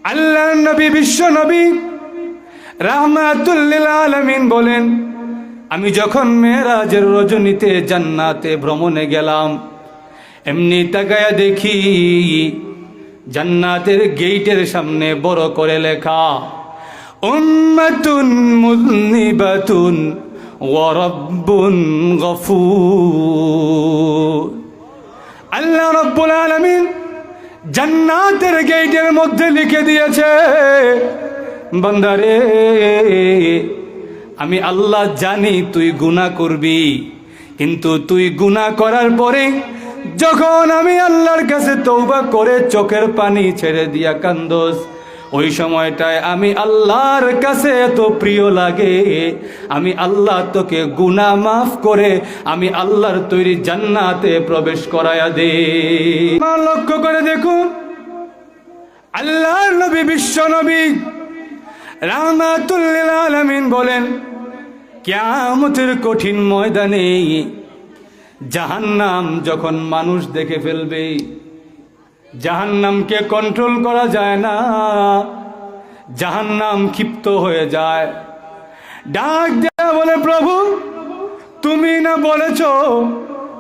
আল্লাহর নবী বিশ্ব নবী রাহমাতুল লিল আলামিন বলেন, আমি যখন মেরাজের রজনীতে জান্নাতে ভ্রমণে গেলাম, এমনি তাকায়া দেখি জান্নাতের গেটের সামনে বড় করে লেখা উম্মাতুন মুযনিবাতুন ওয়া রাব্বুন গফুর। আল্লাহ রাব্বুল আলামিন জান্নাতের গেটের মধ্যে লিখে দিয়েছে, বান্দারে আমি আল্লাহ জানি তুই গুনাহ করবি, কিন্তু তুই গুনাহ করার পরে যখন আমি আল্লাহর কাছে তওবা করে চোখের পানি ছেড়ে দিয়া কান্দোস, ওই সময়টায় আমি আল্লাহর কাছে এত প্রিয় লাগে, আমি আল্লাহ তোকে গুনাহ মাফ করে আমি আল্লাহর তৈরি জান্নাতে প্রবেশ করায়া দে। লক্ষ্য করে দেখুন, আল্লাহর নবী বিশ্ব নবী রাহমাতুল লিল আলামিন বলেন, কিয়ামতের কঠিন ময়দানে জাহান্নাম যখন মানুষ দেখে ফেলবে, জাহান্নামকে কন্ট্রোল করা যায় না, জাহান্নাম ক্ষিপ্ত হয়ে যায়, ডাক দেয়া বলে, প্রভু তুমি না বলেছো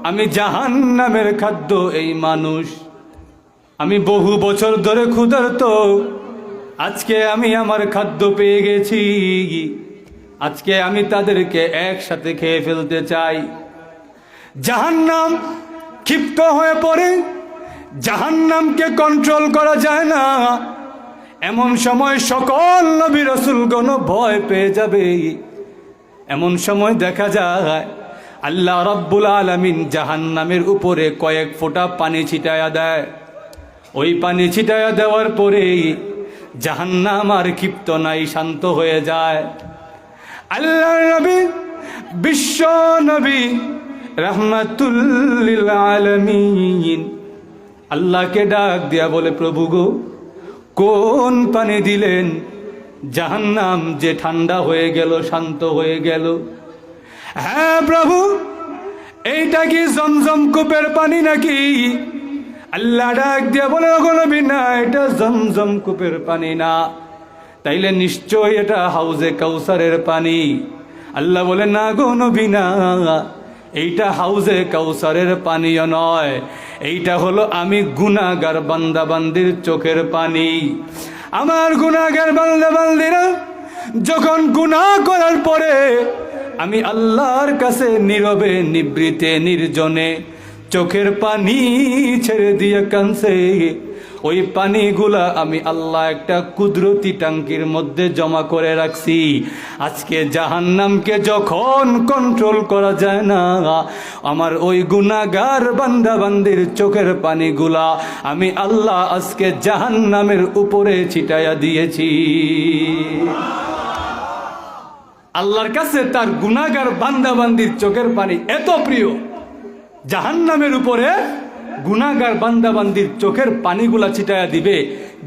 আমি জাহান্নামের খাদ্য এই মানুষ, আমি বহু বছর ধরে ক্ষুধার্ত, আজকে আমি আমার খাদ্য পেয়ে গেছি, আজকে আমি তাদেরকে একসাথে খেয়ে ফেলতে চাই। জাহান্নাম ক্ষিপ্ত হয়ে পড়ে, জাহান্নামকে কন্ট্রোল করা যায় না, এমন সময় সকল নবী রাসূলগণ ভয় পেয়ে যাবে। এমন সময় দেখা যায় আল্লাহ রাব্বুল আলামিন জাহান্নামের উপরে কয়েক ফোঁটা পানি ছিটায়া দেয়। ওই পানি ছিটায়া দেওয়ার পরে জাহান্নাম আর ক্ষিপ্ত নাই, শান্ত হয়ে যায়। আল্লাহর নবী বিশ্ব নবী রাহমাতুল লিল আলামিন আল্লাহকে ডাক দিয়া বলে, প্রভু গো কোন পানি দিলেন জাহান্নাম যে ঠান্ডা হয়ে গেল, শান্ত হয়ে গেল? হ্যাঁ প্রভু, এইটা কি জমজম কূপের পানি নাকি? আল্লাহ ডাক দিয়া বলে, ওগো নবী না, এটা জমজম কূপের পানি না, তাইলে নিশ্চয় এটা হাউজে কাউসারের পানি। আল্লাহ বলে, না গো নবী না, এইটা হাউজে কাউসারের পানিও নয়, এইটা হলো আমি গুনাহগার বান্দা বান্দির চোখের পানি। আমার গুনাহগার বান্দা বান্দিরা যখন গুনাহ করার পরে আমি আল্লাহর কাছে নীরবে নিবৃতে নির্জনে চোখের পানি ছেড়ে দিয়ে কানছে, ওই পানিগুলা আমি আল্লাহ একটা কুদরতি টাঙ্কির মধ্যে জমা করে রাখছি। আজকে জাহান্নামকে যখন কন্ট্রোল করা যায় না, আমার ওই গুনাহগার বান্দা বান্দির চোখের পানিগুলা আমি আল্লাহ আজকে জাহান্নামের উপরে ছিটাইয়া দিয়েছি। আল্লাহর কাছে তার গুনাহগার বান্দা বান্দির চোখের পানি এত প্রিয়, জাহান্নামের উপরে গুনাহগার বান্দা বান্দির চোখের পানিগুলা ছিটায়া দিবে,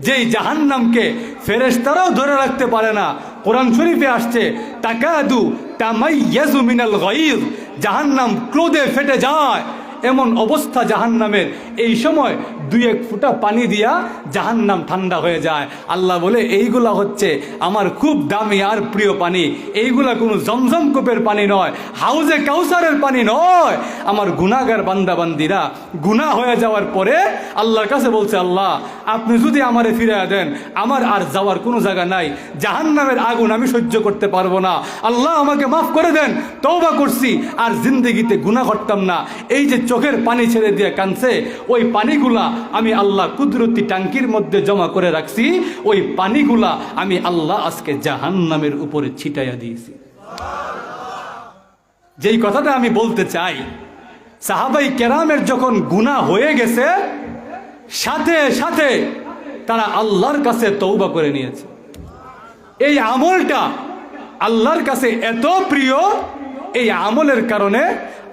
যেই জাহান্নামকে ফেরেশতারাও ধরে রাখতে পারে না। কোরআন শরীফে আসছে, তাকাদু তামাইয়াজু মিনাল গায়জ, জাহান্নাম ক্রোধে ফেটে যায়, এমন অবস্থা জাহান্নামের। এই সময় দুই এক ফোঁটা পানি দিয়া জাহান্নাম ঠান্ডা হয়ে যায়। আল্লাহ বলে, এইগুলা হচ্ছে আমার খুব দামি আর প্রিয় পানি, এইগুলা কোনো জমজম কূপের পানি নয়, হাউজে কাউসারের পানি নয়। আমার গুনাহগার বান্দা বান্দিরা গুনাহ হয়ে যাওয়ার পরে আল্লাহর কাছে বলছে, আল্লাহ আপনি যদি আমারে ফিরিয়ে দেন, আমার আর যাওয়ার কোনো জায়গা নাই, জাহান্নামের আগুন আমি সহ্য করতে পারবো না, আল্লাহ আমাকে মাফ করে দেন, তওবা করছি, আর জিন্দেগিতে গুনাহ করতাম না। এই যে চোখের পানি ছেড়ে দিয়ে কানছে, ওই পানিগুলা আমি আল্লাহ কুদরতি টাঙ্কির মধ্যে জমা করে রাখছি, ওই পানিগুলা আমি আল্লাহ আজকে জাহান্নামের উপরে ছিটাইয়া দিয়েছি। যেই কথাটা আমি বলতে চাই, সাহাবাই কেরামের যখন গুনাহ হয়ে গেছে, সাথে সাথে তারা আল্লাহর কাছে তওবা করে নিয়েছে। এই আমলটা আল্লাহর কাছে এত প্রিয়, এই আমলের কারণে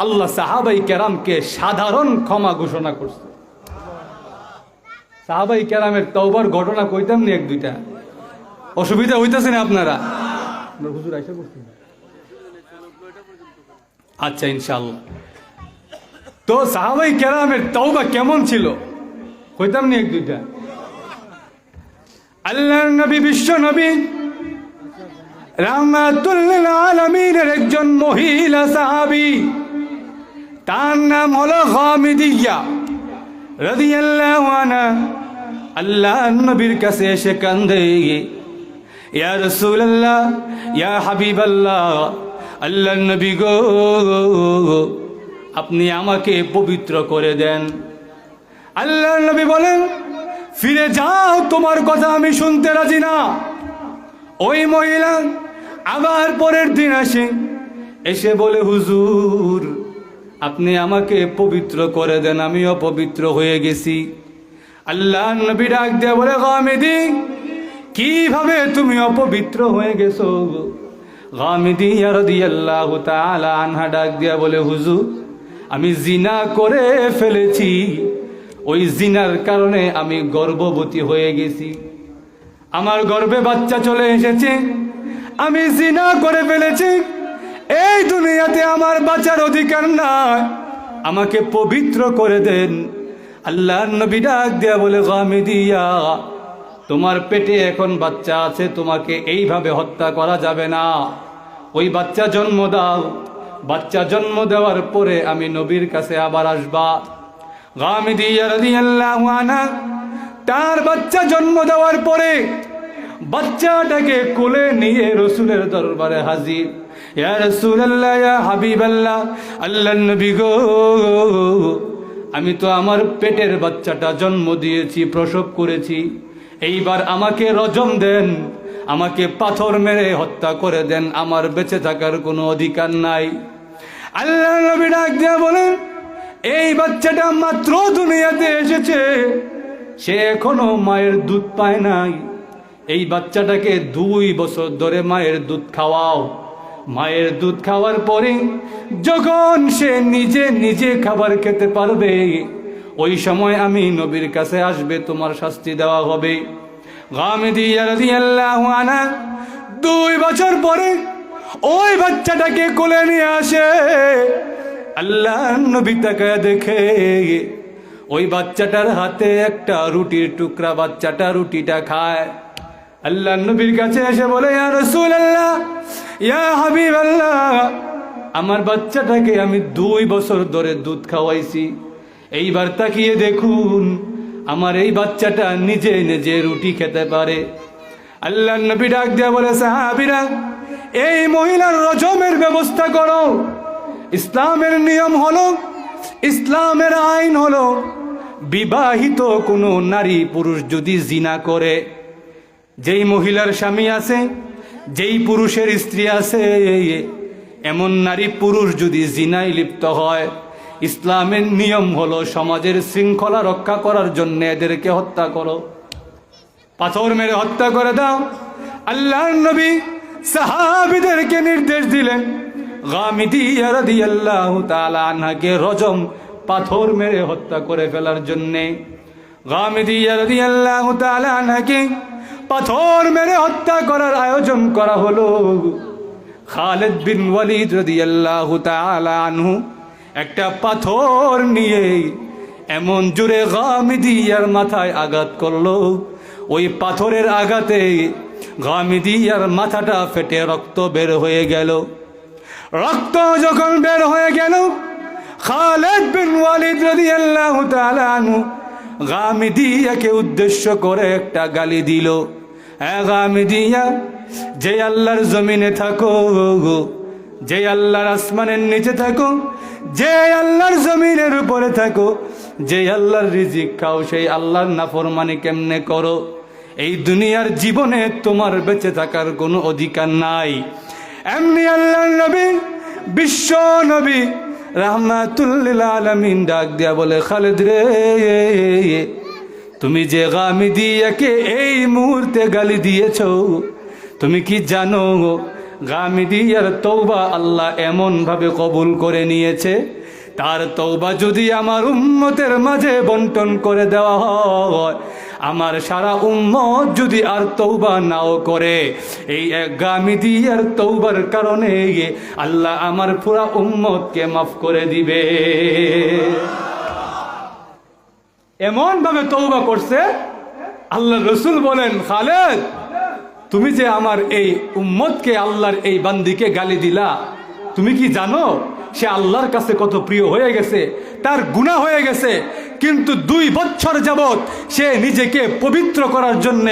আল্লাহ সাহাবাই কেরামকে সাধারণ ক্ষমা ঘোষণা করছে। সাহাবাই কেরামের তওবার ঘটনা কইতাম নি এক দুইটা, অসুবিধা হইতেছে না আপনারা? হুজুর আইসা করছেন? আচ্ছা ইনশাআল্লাহ। তো সাহাবাই কেরামের তওবা কেমন ছিল কইতাম নি এক দুইটা। আল্লাহর নবী, বিশ্ব নবী, রাহমাতুল লিল আলামিনের একজন মহিলা সাহাবী, তার নাম হলো গামিদিয়া রাদিয়াল্লাহু আনহা। আল্লাহর নবীর কাছে এসে কান্দে, ইয়া রাসূলুল্লাহ, ইয়া হাবিবাল্লাহ, আল্লাহর নবী গো, আপনি আমাকে পবিত্র করে দেন। আল্লাহর নবী বলেন, ফিরে যাও, তোমার কথা আমি শুনতে রাজি না। ওই মহিলা আবার পরের দিন এসে বলে, হুজুর, আপনি আমাকে পবিত্র করে দেন, আমি অপবিত্র হয়ে গেছি। আল্লাহর নবী ডাক দিয়ে বলে, গামিদি, কিভাবে তুমি অপবিত্র হয়ে গেছো? গামিদিয়া রাদিয়াল্লাহু তাআলা আনহা ডাক দিয়া বলে, হুজুর, আমি জিনা করে ফেলেছি, ওই জিনার কারণে আমি গর্ভবতী হয়ে গেছি, আমার গর্ভে বাচ্চা চলে এসেছে, আমি জিনা করে ফেলেছি, এই দুনিয়াতে আমার বাঁচার অধিকার নাই, আমাকে পবিত্র করে দেন। আল্লাহর নবী ডাক দিয়া বলে, গামিদিয়া, তোমার পেটে এখন বাচ্চা আছে, তোমাকে এইভাবে হত্যা করা যাবে না, ওই বাচ্চা জন্ম দাও, বাচ্চা জন্ম দেওয়ার পরে আমি নবীর কাছে আবার আসবা। গামিদিয়া রাদিয়াল্লাহু আনহা তার বাচ্চা জন্ম দেওয়ার পরে বাচ্চাটাকে কোলে নিয়ে রসুলের দরবারে হাজির। ইয়া রাসূলুল্লাহ, ইয়া হাবিবাল্লাহ, আল্লাহর নবী গো, আমি তো আমার পেটের বাচ্চাটা জন্ম দিয়েছি, প্রসব করেছি, এইবার আমাকে রজম দেন, আমাকে পাথর মেরে হত্যা করে দেন, আমার বেঁচে থাকার কোনো অধিকার নাই। আল্লাহর নবী ডাক দিয়ে বলেন, এই বাচ্চাটা মাত্র দুনিয়াতে এসেছে, সে এখনো মায়ের দুধ পায় নাই, এই বাচ্চাটাকে 2 বছর ধরে মায়ের দুধ খাওয়াও, মায়ের দুধ খাওয়ার পরে যখন সে নিজে নিজে খাবার খেতে পারবে, ওই সময় আমি নবীর কাছে আসবে, তোমার শাস্তি দেওয়া হবে। গামিদিয়া রাদিয়াল্লাহু আনহা 2 বছর পরে ওই বাচ্চাটাকে কোলে নিয়ে আসে। আল্লাহর নবী তাকায় দেখে ওই বাচ্চাটার হাতে একটা রুটির টুকরা, বাচ্চাটা রুটিটা খায়। আল্লাহর নবীর কাছে এসে বলে, ইয়া রাসূলুল্লাহ, ইয়া হাবিবাল্লাহ, আমার বাচ্চাটাকে আমি 2 বছর ধরে দুধ খাওয়াইছি, এইবার তাকিয়ে দেখুন আমার এই বাচ্চাটা নিজে নিজে রুটি খেতে পারে। আল্লাহর নবী ডাক দিয়ে বলে, সাহাবীরা, এই মহিলার রজমের ব্যবস্থা করো। ইসলামের নিয়ম হলো, ইসলামের আইন হলো, বিবাহিত কোনো নারী পুরুষ যদি জিনা করে, যেই মহিলার স্বামী আছে, যেই পুরুষের স্ত্রী আছে, এমন নারী পুরুষ যদি জিনায় লিপ্ত হয়, ইসলামের নিয়ম হলো সমাজের শৃঙ্খলা রক্ষা করার জন্য এদেরকে হত্যা করো, পাথর মেরে হত্যা করে দাও। আল্লাহর নবী সাহাবীদেরকে নির্দেশ দিলেন, গামিদিয়া রাদিয়াল্লাহু তাআলা আনহাকে রজম, পাথর মেরে হত্যা করে ফেলার জন্য। গামিদিয়া রাদিয়াল্লাহু তাআলা আনহাকে পাথর মেরে হত্যা করার আয়োজন করা হলো। খালিদ বিন ওয়ালিদ রাদিয়াল্লাহু তাআলা আনহু একটা পাথর নিয়ে এমন জোরে গামিদিয়ার মাথায় আঘাত করলো, ওই পাথরের আঘাতে গামিদিয়ার মাথাটা ফেটে রক্ত বের হয়ে গেল। রক্ত যখন বের হয়ে গেল, খালিদ বিন ওয়ালিদ রাদিয়াল্লাহু তাআলা আনহু গামিদিয়াকে উদ্দেশ্য করে একটা গালি দিল। গামিদিয়া, যে আল্লাহর জমিনে থাকো, যে আল্লাহর আসমানের নিচে থাকো, যে আল্লাহর জমিনের উপরে থাকো, যে আল্লাহর রিজিক খাও, সেই আল্লাহর নাফরমানি কেমনে করো? এই দুনিয়ার জীবনে তোমার বেঁচে থাকার কোনো অধিকার নাই। এমনি আল্লাহর নবী, বিশ্ব নবী রাহমাতুল লিল আলামিন ডাক দিয়া বলে, খালিদ রে, তুমি যে গামিদিয়াকে এই মুহূর্তে গালি দিয়েছো, তুমি কি জানো গামিদিয়ার তওবা আল্লাহ এমন ভাবে কবুল করে নিয়েছে, তার তওবা যদি আমার উম্মতের মাঝে বন্টন করে দেওয়া হয়, আমার সারা উম্মত যদি আর তওবা নাও করে, এই এক গামিদিয়ার তওবার কারণে আল্লাহ আমার পুরা উম্মতকে মাফ করে দিবে। এমন ভাবে তওবা করছে, আল্লাহ রসুল বলেন, খালেদ তুমি যে আমার এই উম্মতকে, আল্লাহর এই বান্দিকে গালি দিলা, তুমি কি জানো সে আল্লাহর কাছে কত প্রিয় হয়ে গেছে, তার গুনাহ হয়ে গেছে, কিন্তু 2 বছর যাবত সে নিজেকে পবিত্র করার জন্য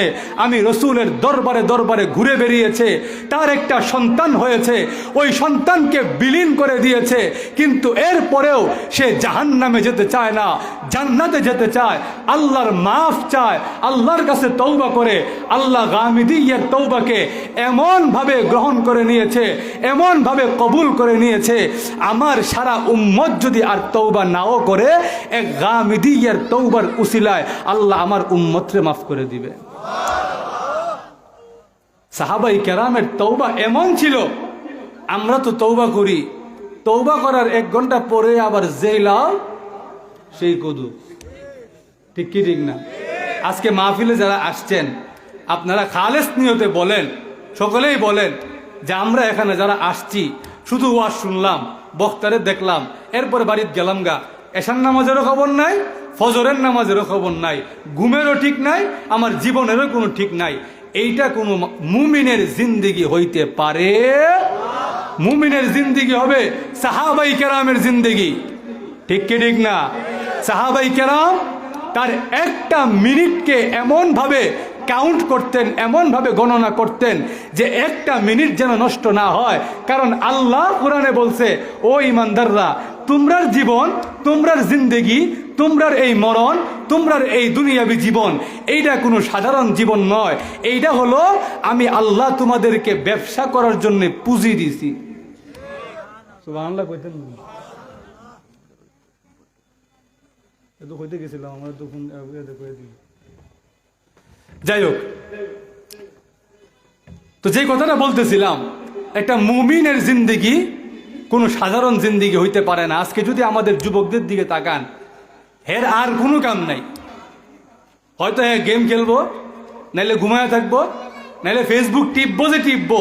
আমি রসুলের দরবারে দরবারে ঘুরে বেরিয়েছে, তার একটা সন্তান হয়েছে, ওই সন্তানকে বিলীন করে দিয়েছে, কিন্তু এরপরেও সে জাহান্নামে যেতে চায় না, জান্নাতে যেতে চায়, আল্লাহর মাফ চায়, আল্লাহর কাছে তওবা করে। আল্লাহ গামিদিয়ার তওবাকে এমনভাবে গ্রহণ করে নিয়েছে, এমনভাবে কবুল করে নিয়েছে, আমার সারা উম্মত যদি আর তওবা নাও করে, এক গামিদিয়ার তওবার উসিলায় আল্লাহ আমার উম্মতরে মাফ করে দিবে। সাহাবাই কেরামের তওবা এমন ছিল, আমরা তো তওবা করি, তওবা করার 1 ঘন্টা পরে আবার যেই লাও সেই কদু, ঠিক কি ঠিক না? আজকে মাহফিলে যারা আসছেন আপনারা খালেস নিয়তে বলেন, সকলেই বলেন যে আমরা এখানে যারা আসছি শুধু ওয়াজ শুনলাম, বক্তারে দেখলাম, এরপরে বাড়িতে গেলাম গা, এশার নামাজেরও খবর নাই, ফজরের নামাজেরও খবর নাই, ঘুমেরও ঠিক নাই, আমার জীবনেরও কোনো ঠিক নাই। এইটা কোনো মুমিনের জিন্দেগি হইতে পারে? মুমিনের জিন্দেগি হবে সাহাবাই কেরামের জিন্দেগি, ঠিক কি ঠিক না? সাহাবাই কেরাম তার একটা মিনিটকে এমনভাবে কাউন্ট করতেন, এমনভাবে গণনা করতেন যে একটা মিনিট যেন নষ্ট না হয়, কারণ আল্লাহ কোরআনে বলছে, ও ইমানদাররা, তোমরার জীবন, তোমরার জিন্দেগি, তোমরার এই মরণ, তোমরার এই দুনিয়াবী জীবন, এইটা কোনো সাধারণ জীবন নয়, এইটা হলো আমি আল্লাহ তোমাদেরকে ব্যবসা করার জন্য পুঁজি দিছি। সুবহানাল্লাহ কইতেন না? এতো কইতে গেছিলাম আমরা তো ফোন কয়ে দিই। যাই হোক, তো যে কথাটা বলতেছিলাম, একটা মুমিনের জিন্দেগি কোনো সাধারণ জিন্দেগি হইতে পারে না। আজকে যদি আমাদের যুবকদের দিকে তাকান, এর আর কোনো কাম নাই, হয়তো গেম খেলবো, নাইলে ঘুমায় থাকবো, নাইলে ফেসবুক টিপবো, যে টিপবো,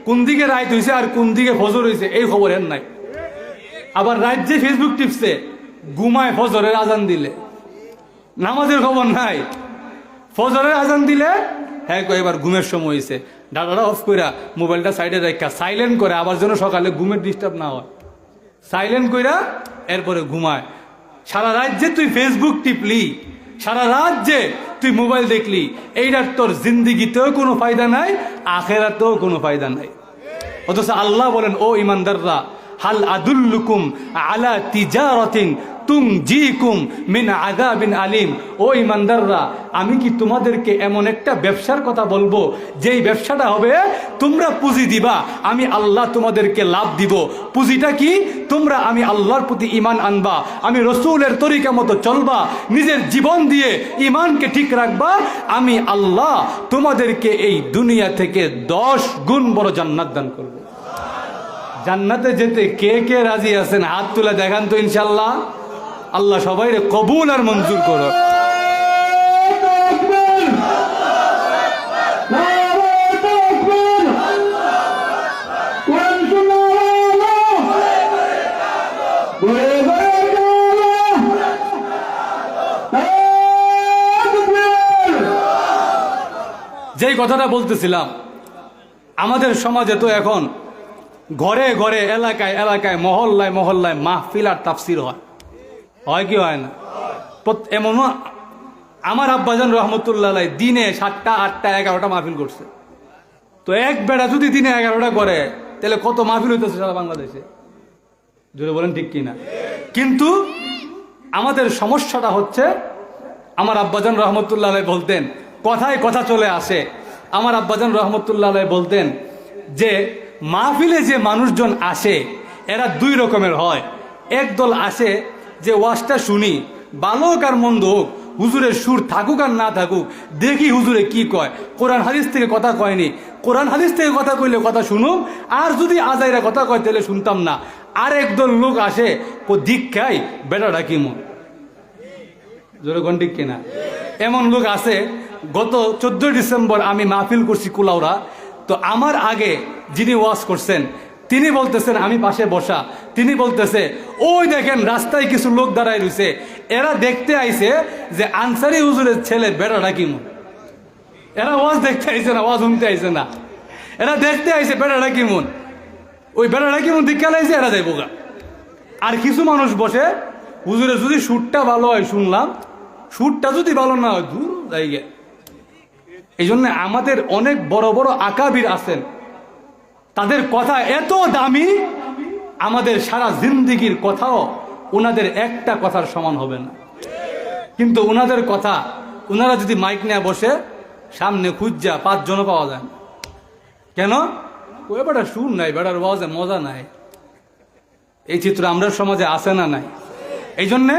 কোন দিকে রাত হয়েছে আর কোন দিকে ফজর হয়েছে এই খবর এর নাই। আবার রাত যে ফেসবুক টিপছে, ঘুমায় ফজরের আজান দিলে, নামাজের খবর নাই, ফজরের আজান দিলে হ্যাঁ এবার ঘুমের সময় হয়েছে, ডাটাটা অফ করে মোবাইলটা সাইডে রেখা সাইলেন্ট করে, আবার যেন সকালে ঘুমের ডিস্টার্ব না হয়, সাইলেন্ট কইরা এরপরে ঘুমায়। সারা রাত যে তুই ফেসবুক টিপলি, সারা রাত যে তুই মোবাইল দেখলি, এইটার তোর জিন্দিগিতেও কোনো ফায়দা নাই, আখেরাতেও কোনো ফায়দা নাই। অথচ আল্লাহ বলেন, ও ইমানদাররা, হাল আদুল্লুকুম আলা তিজারাতিন তুনজিকুম মিন আযাবিন আলিম, ও ইমানদাররা, আমি কি তোমাদেরকে এমন একটা ব্যবসার কথা বলবো যেই ব্যবসাটা হবে তোমরা পুঁজি দিবা, আমি আল্লাহ তোমাদেরকে লাভ দিব। পুঁজিটা কি? তোমরা আমি আল্লাহর প্রতি ঈমান আনবা, আমি রসুলের তরিকা মতো চলবা, নিজের জীবন দিয়ে ঈমানকে ঠিক রাখবা, আমি আল্লাহ তোমাদেরকে এই দুনিয়া থেকে 10 গুণ বড় জান্নাত দান করব। জান্নাতে যেতে কে কে রাজি আছেন? হাত তুলে দেখান তো ইনশাল্লাহ। আল্লাহ সবাই কবুল আর মঞ্জুর করো। যেই কথাটা বলতেছিলাম, আমাদের সমাজে তো এখন ঘরে ঘরে, এলাকায় এলাকায়, মহল্লায় মহল্লায় মাহফিল আর তাফসির হয়, হয় কি হয় না? এমনও আমার আব্বাজান রহমতুল্লাহ দিনে 7টা 8টা 11টা মাহফিল করছে। তো এক বেড়া যদি দিনে 11টা করে, তাহলে কত মাহফিল হইতেছে সারা বাংলাদেশে? জোরে বলেন ঠিক কিনা? কিন্তু আমাদের সমস্যাটা হচ্ছে, আমার আব্বাজান রহমতুল্লাহ বলতেন, কথায় কথা চলে আসে, আমার আব্বাজান রহমতুল্লাহ বলতেন যে মাহফিলে যে মানুষজন আসে এরা 2 রকমের হয়। একদল আসে যে ওয়াজটা শুনি, ভালো হোক আর মন্দ হোক, হুজুরের সুর থাকুক আর না থাকুক, দেখি হুজুরে কি কয়, কোরআন হাদিস থেকে কথা কয়নি, কোরআন হাদিস থেকে কথা কইলে কথা শুনুক, আর যদি আজাইরা কথা কয় তাহলে শুনতাম না। আর একদল লোক আসে, ও দীক্ষাই বেটাটা কি মন, জোরে কোন ঠিক কিনা? এমন লোক আছে। গত 14 ডিসেম্বর আমি মাহফিল করছি কুলাউড়া, তো আমার আগে যিনি ওয়াজ করছেন তিনি বলতেছেন, আমি পাশে বসা, তিনি বলতেছে, ওই দেখেন রাস্তায় কিছু লোক দাঁড়ায় রয়েছে, এরা দেখতে আইছে যে আনসারি হুজুরের ছেলে বেটাটা কি মন। এরা ওয়াজ দেখতে আইছে না, ওয়াজ শুনতে আইছে না, এরা দেখতে আইছে বেড়াটা কেমন, ওই বেড়াটা কেমন দীক্ষা লাইছে এরা যাইব গা। আর কিছু মানুষ বসে, হুজুরে যদি সুরটা ভালো হয় শুনলাম, সুরটা যদি ভালো না হয় দূর জায়গা। এই জন্য আমাদের অনেক বড় বড় আকাবির আছেন, তাদের কথা এত দামি, আমাদের সারা জিন্দিগির কথাও ওনাদের একটা কথার সমান হবে না। কিন্তু ওনাদের কথা, ওনারা যদি মাইক নিয়ে বসে সামনে খুঁজা 5 জনও পাওয়া যায় না। কেন? ওই বেটা সুর নাই, বেটার ওয়াজে মজা নাই। এই চিত্র আমরা সমাজে আছে না নাই? এই জন্যে